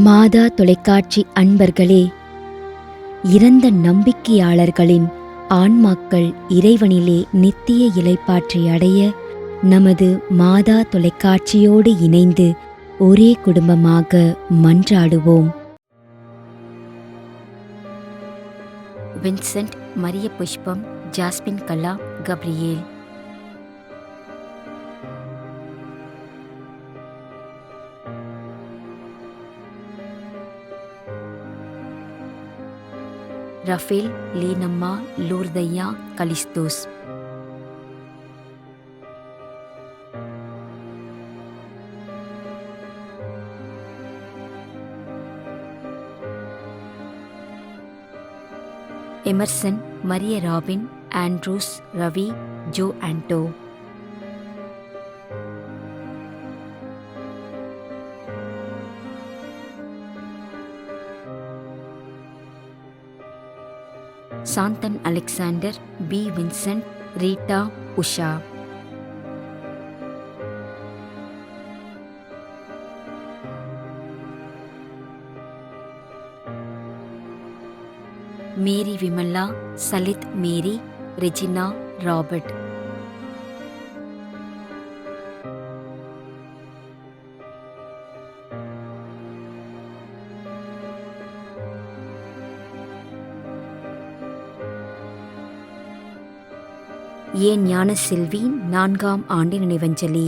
மாதா தொலைக்காட்சி அன்பர்களே, இறந்த நம்பிக்கையாளர்களின் ஆன்மாக்கள் இறைவனிலே நித்திய இளைப்பாற்றி அடைய நமது மாதா தொலைக்காட்சியோடு இணைந்து ஒரே குடும்பமாக மன்றாடுவோம். Vincent, Maria Pushpam, Jasmine Kala, Gabriel. Raphael, Leenamma, Lurthaiya, Kalisthos. Emerson, Maria Robin, Andrews, Ravi, Joe Anto. Santhan Alexander, P Vincent, Rita, Usha. Mary Vimala, Salith Mary, Regina, Robert. N Gnana Selvi, 4ஆம் ஆண்டு நினைவஞ்சலி.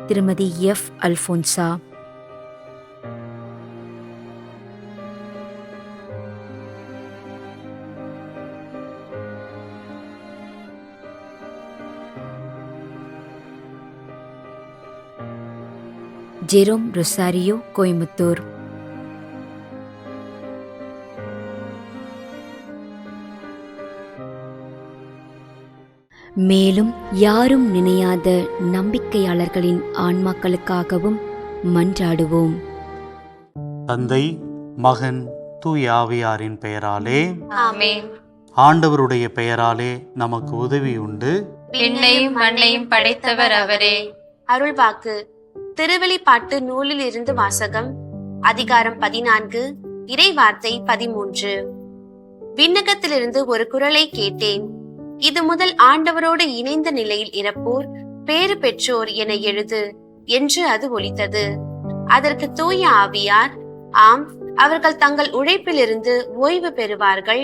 திருமதி F Alphonsa. Jerome Rosario, Coimbatore. மேலும் யாரும் நினையாத நம்பிக்கையாளர்களின் ஆன்மாக்களுக்காகவும் மன்றாடுவோம். தந்தை, மகன், தூய ஆவியாரின் பெயராலே ஆமென். ஆண்டவருடைய பெயராலே நமக்கு உதவி உண்டு. விண்ணையும் மண்ணையும் படைத்தவர் அவரே. அருள்வாக்கு. திருவெளிப்பாட்டு நூலில் இருந்து வாசகம். அதிகாரம் 14, இறை வார்த்தை 13. விண்ணகத்திலிருந்து ஒரு குரலை கேட்டேன். இது முதல் ஆண்டவரோடு இணைந்த நிலையில் இறப்போர் பேறு பெற்றோர் என எழுது என்று அது ஒலித்தது. அதற்கு தூய ஆவியார், ஆம், அவர்கள் தங்கள் உழைப்பிலிருந்து ஓய்வு பெறுவார்கள்,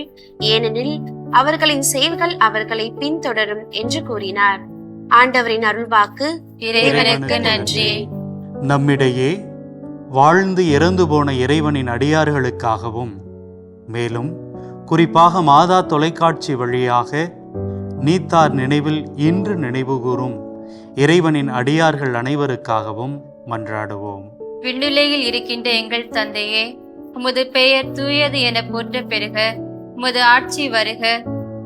ஏனெனில் அவர்களின் செயல்கள் அவர்களை பின்தொடரும் என்று கூறினார். ஆண்டவரின் அருள்வாக்கு. இறைவனுக்கு நன்றி. நம்மிடையே வாழ்ந்து இறந்து போன இறைவனின் அடியார்களுக்காகவும், மேலும் குறிப்பாக மாதா தொலைக்காட்சி வழியாக நீத்தார் நினைவில் இன்று நினைவுகூரும் இறைவனின் அடியார்கள் அனைவருக்காகவும் மன்றாடுவோம். விண்ணுலகில் இருக்கின்ற எங்கள் தந்தையே, உமது பெயர் தூயது என போற்ற பெறுக. உமது ஆட்சி வருக.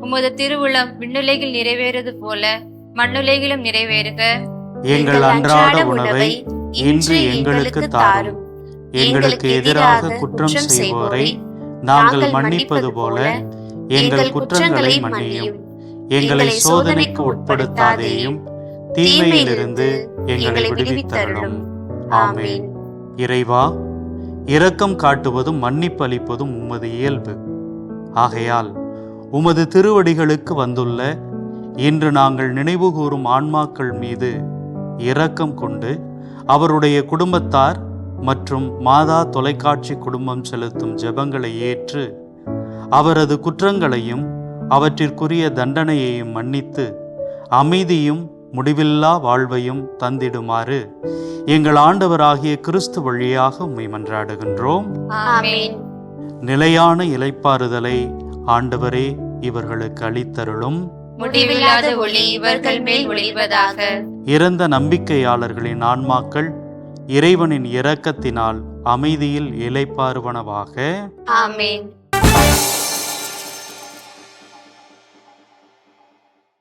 உமது திருவுளம் விண்ணுலகில் நிறைவேறுவது போல மண்ணுலகிலும் நிறைவேறுக. எங்கள் அன்றாட உணவை இன்று எங்களுக்கு தாரும். எங்களுக்கு எதிராக குற்றம் செய்வோரை நாங்கள் மன்னிப்பது போல எங்கள் குற்றங்களை மன்னியும். எங்களை சோதனைக்கு உட்படுத்தாதேயும், தீமையிலிருந்து எங்களை விடுவித்தருளும். ஆமென். இறைவா, இரக்கம் காட்டுவதும் மன்னிப்பு அளிப்பதும் உமது இயல்பு. ஆகையால் உமது திருவடிகளுக்கு வந்துள்ள இன்று நாங்கள் நினைவுகூரும் ஆன்மாக்கள் மீது இரக்கம் கொண்டு அவருடைய குடும்பத்தார் மற்றும் மாதா தொலைக்காட்சி குடும்பம் செலுத்தும் ஜெபங்களை ஏற்று அவரது குற்றங்களையும் அவற்றிற்குரிய தண்டனையையும் மன்னித்து அமைதியும் முடிவில்லா வாழ்வையும் தந்திடுமாறு எங்கள் ஆண்டவராகிய கிறிஸ்து வழியாக உம்மை மன்றாடுகின்றோம். ஆமென். நிலையான இளைப்பாறுதலை ஆண்டவரே இவர்களுக்கு அளித்தருளும். முடிவில்லாத ஒளி இவர்கள் மேல் ஒளிவதாக. இறந்த நம்பிக்கையாளர்களின் ஆன்மாக்கள் இறைவனின் இரக்கத்தினால் அமைதியில் இளைப்பாறுவனவாக. ஆமென்.